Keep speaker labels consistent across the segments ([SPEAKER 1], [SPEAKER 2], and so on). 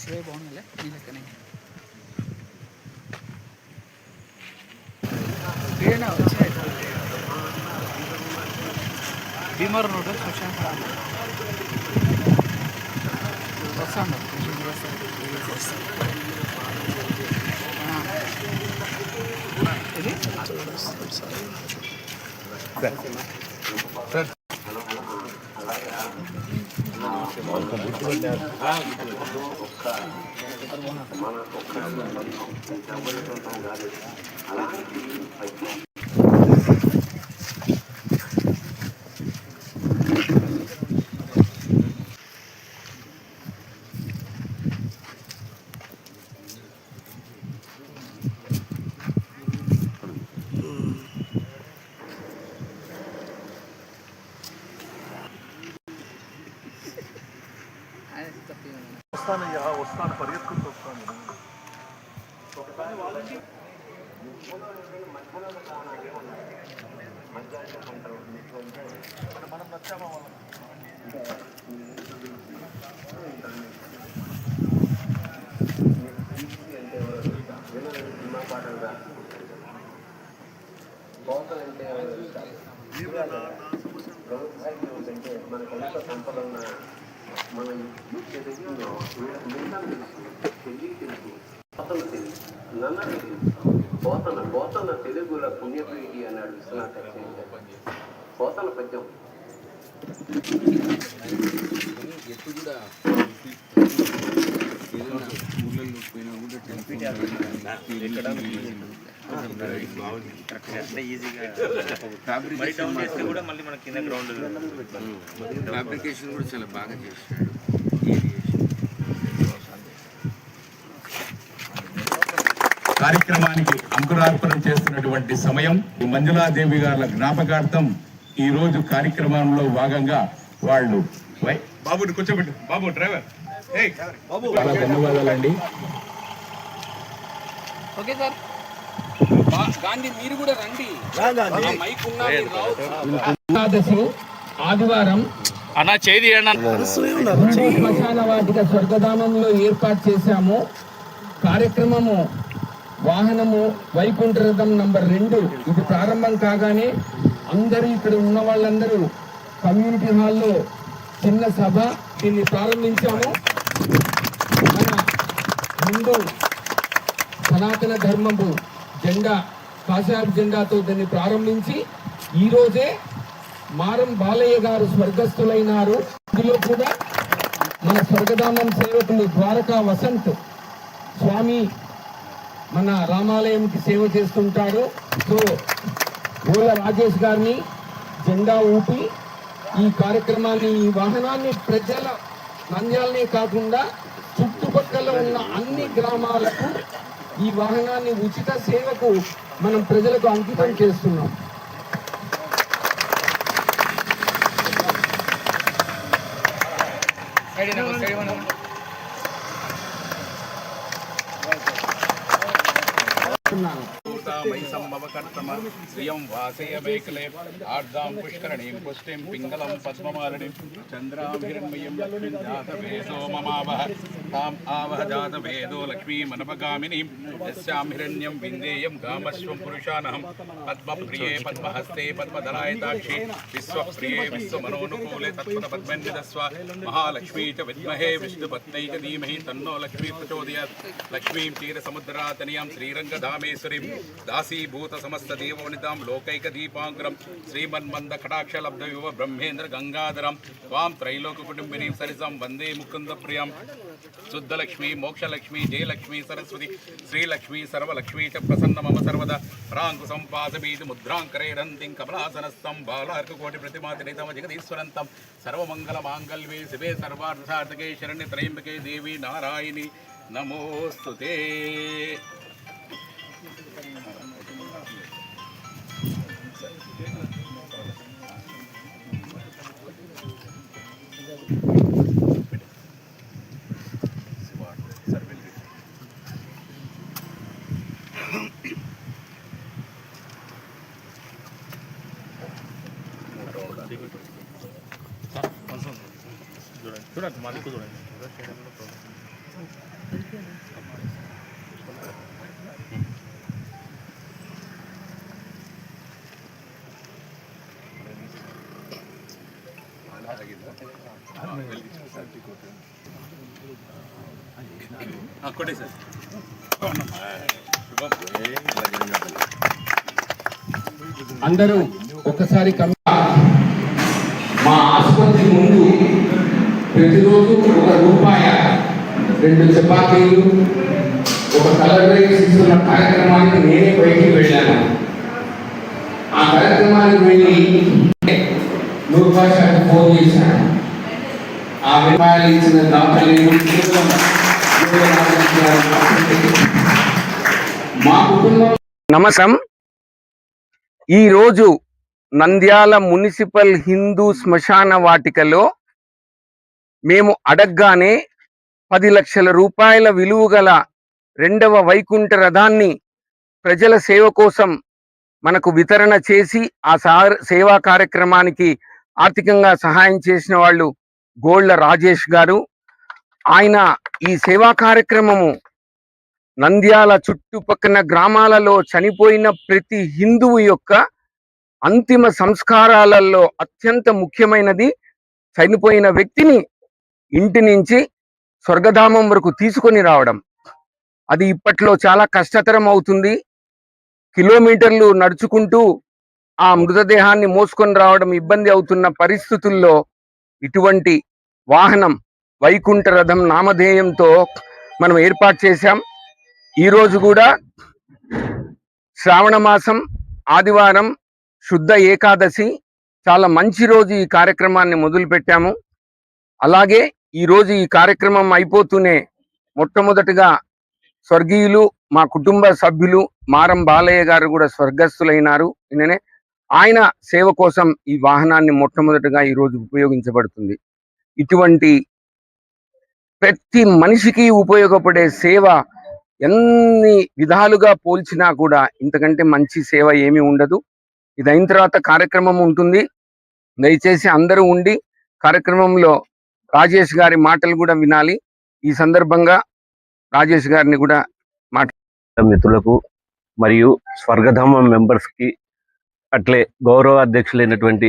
[SPEAKER 1] శివయ్య బాగుందిలే నీ లెక్కనే వీడైనా వచ్చినాయి భీమవరం రోడ్డు శ్మశాన వస్తాను ఇది
[SPEAKER 2] వస్తాను పరిగెత్తుకుంటూ వస్తాను మనం నచ్చామా
[SPEAKER 3] కోతలంటే మనకు ఎంత సంపద ఉన్న మనం పోతన తెలుగు నన్న తెలుగు పోతన తెలుగుల పుణ్యప్రీతి అన్నాడు విశ్వనాథ పోతన పద్యం
[SPEAKER 4] ఎప్పుడు కూడా ఊళ్ళల్లో పోయినా కూడా ఫ్యాబ్రికేషన్ కూడా చాలా బాగా చేస్తాడు.
[SPEAKER 5] కార్యక్రమానికి అంకురార్పణం చేస్తున్నటువంటి సమయం మంజులాదేవి గారి జ్ఞాపకార్థం ఈ రోజు కార్యక్రమంలో భాగంగా వాళ్ళు బాబుని కూర్చోబెట్టు బాబు డ్రైవర్ చాలా ధన్యవాదాలండి.
[SPEAKER 1] ఓకే సార్ గాంధీ మీరు కూడా రండి
[SPEAKER 6] ఆదివారం శ్మశాన వాటిక స్వర్గధామంలో ఏర్పాటు చేశాము. కార్యక్రమము వాహనము వైకుంఠ రథం నంబర్ 2 ఇది ప్రారంభం కాగానే అందరూ ఇక్కడ ఉన్న వాళ్ళందరూ కమ్యూనిటీ హాల్లో చిన్న సభ దీన్ని ప్రారంభించాము. మన హిందూ సనాతన ధర్మము జెండా కాషాయ జెండాతో దాన్ని ప్రారంభించి ఈరోజే మారం బాలయ్య గారు స్వర్గస్థులైనారు. ఇందులో కూడా మన స్వర్గధామం సేవకులు ద్వారకా వసంత్ స్వామి మన రామాలయంకి సేవ చేస్తుంటాడు. సో ఓల రాజేష్ గారిని జెండా ఊపి ఈ కార్యక్రమాన్ని ఈ వాహనాన్ని ప్రజల నంద్యాలనే కాకుండా చుట్టుపక్కల ఉన్న అన్ని గ్రామాలకు ఈ వాహనాన్ని ఉచిత సేవకు మనం ప్రజలకు అంకితం చేస్తున్నాం.
[SPEAKER 5] శ్రియం వాసయ మేకలే ఆర్దాం పుష్కరణీం పుష్టిం పింగళం పద్మమాలినిం చంద్రాభిర్మయం లక్ష్మీం జాతవేదో మమావహ తాం ఆవహ జాతవేదో లక్ష్మీమనపగామినీం యస్యాం హిరణ్యం విందేయం గామశ్వం పురుషానహం పద్మప్రియే పద్మహస్తే పద్మధరాయతాక్షి విశ్వప్రియే విశ్వమనోనుకూలే తత్పద పద్మన్యదస్వ మహాలక్ష్మీ చ విద్మహే విష్ణుపత్నై చ ధీమహి తన్నో లక్ష్మీ ప్రచోదయాత్ లక్ష్మీం క్షీరసముద్రాతనయాం శ్రీరంగధామేశ్వరీం దాసీభూత సమస్త దేవోనితాం లోకైక దీపాంకురం శ్రీమన్మంద కటాక్షలబ్ధ యువ బ్రహ్మేంద్ర గంగాధరం త్వాం త్రైలోక కుటుంబిని సరిసం వందే ముకుంద ప్రియం శుద్ధలక్ష్మి మోక్షలక్ష్మి జయలక్ష్మి సరస్వతి శ్రీలక్ష్మి సర్వలక్ష్మీ చ ప్రసన్న మమ సర్వదా ప్రాంకుశం పాశబీజ ముద్రాంకరైరంతిం కమలాసనస్థం బాలార్కకోటి ప్రతిమాతినితమ జగదీశ్వరంతం సర్వమంగళ మాంగళ్యే శివే సర్వార్థసార్థకే శరణ్య త్రయంబకే దేవి నారాయణి నమోస్తుతే.
[SPEAKER 2] చూడండి మాకు చూడండి
[SPEAKER 1] కొట్టే సార్.
[SPEAKER 6] అందరూ ఒకసారి మా ఆసుపత్రి ముందు ప్రతిరోజు ₹1, 2 చపాతీలు, ఒక కలర్ రైస్ ఇస్తున్న కార్యక్రమానికి నేనే బయటికి వెళ్ళాను. ఆ కార్యక్రమానికి వెళ్ళి నూర్భాషకు ఫోన్ చేశాను. ఆ రూపాయలు ఇచ్చిన దాతలు మా కుటుంబం.
[SPEAKER 7] నమస్కారం. ఈరోజు నంద్యాల మున్సిపల్ హిందూ శ్మశాన వాటికలో మేము అడగ్గానే 10 లక్షల రూపాయల విలువ గల 2వ వైకుంఠ రథాన్ని ప్రజల సేవ కోసం మనకు వితరణ చేసి ఆ సేవా కార్యక్రమానికి ఆర్థికంగా సహాయం చేసిన వాళ్ళు గోళ్ల రాజేష్ గారు. ఆయన ఈ సేవా కార్యక్రమము నంద్యాల చుట్టుపక్కల గ్రామాలలో చనిపోయిన ప్రతి హిందువు యొక్క అంతిమ సంస్కారాలలో అత్యంత ముఖ్యమైనది చనిపోయిన వ్యక్తిని ఇంటి నుంచి స్వర్గధామం వరకు తీసుకొని రావడం. అది ఇప్పట్లో చాలా కష్టతరం అవుతుంది. కిలోమీటర్లు నడుచుకుంటూ ఆ మృతదేహాన్ని మోసుకొని రావడం ఇబ్బంది అవుతున్న పరిస్థితుల్లో ఇటువంటి వాహనం వైకుంఠ రథం నామధేయంతో మనం ఏర్పాటు చేశాం. ఈరోజు కూడా శ్రావణ మాసం ఆదివారం శుద్ధ ఏకాదశి, చాలా మంచి రోజు ఈ కార్యక్రమాన్ని మొదలు పెట్టాము. అలాగే ఈరోజు ఈ కార్యక్రమం అయిపోతూనే మొట్టమొదటిగా స్వర్గీయులు మా కుటుంబ సభ్యులు మారం బాలయ్య గారు కూడా స్వర్గస్థులైనారు. ఆయన సేవ కోసం ఈ వాహనాన్ని మొట్టమొదటిగా ఈరోజు ఉపయోగించబడుతుంది. ఇటువంటి ప్రతి మనిషికి ఉపయోగపడే సేవ ఎన్ని విధాలుగా పోల్చినా కూడా ఇంతకంటే మంచి సేవ ఏమీ ఉండదు. ఇది అయిన తర్వాత కార్యక్రమం ఉంటుంది. దయచేసి అందరూ ఉండి కార్యక్రమంలో రాజేష్ గారి మాటలు కూడా వినాలి. ఈ సందర్భంగా రాజేష్ గారిని కూడా
[SPEAKER 8] మిత్రులకు మరియు స్వర్గధామం మెంబర్స్కి అట్లే గౌరవ అధ్యక్షులైనటువంటి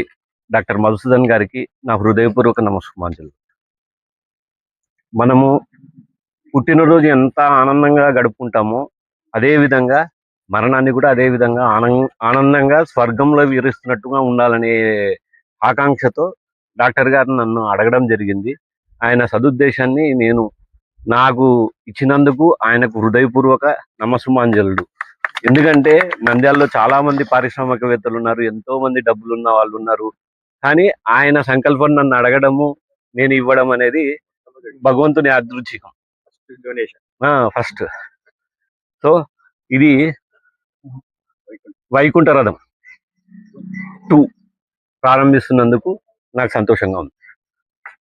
[SPEAKER 8] డాక్టర్ మధుసూదన్ గారికి నా హృదయపూర్వక నమస్కారాలు. మనము పుట్టినరోజు ఎంత ఆనందంగా గడుపుకుంటామో అదేవిధంగా మరణాన్ని కూడా అదే విధంగా ఆనందంగా స్వర్గంలో వీరిస్తున్నట్టుగా ఉండాలనే ఆకాంక్షతో డాక్టర్ గారు నన్ను అడగడం జరిగింది. ఆయన సదుద్దేశాన్ని నేను నాకు ఇచ్చినందుకు ఆయనకు హృదయపూర్వక నమస్సుమాంజలుడు. ఎందుకంటే నంద్యాలలో చాలా మంది పారిశ్రామికవేత్తలు ఉన్నారు, ఎంతో మంది డబ్బులున్న వాళ్ళు ఉన్నారు. కానీ ఆయన సంకల్పం నన్ను అడగడము, నేను ఇవ్వడం అనేది భగవంతుని అదృచ్ఛికం. ఫస్ట్ సో ఇది వైకుంఠ రథం 2 ప్రారంభిస్తున్నందుకు నాకు సంతోషంగా ఉంది.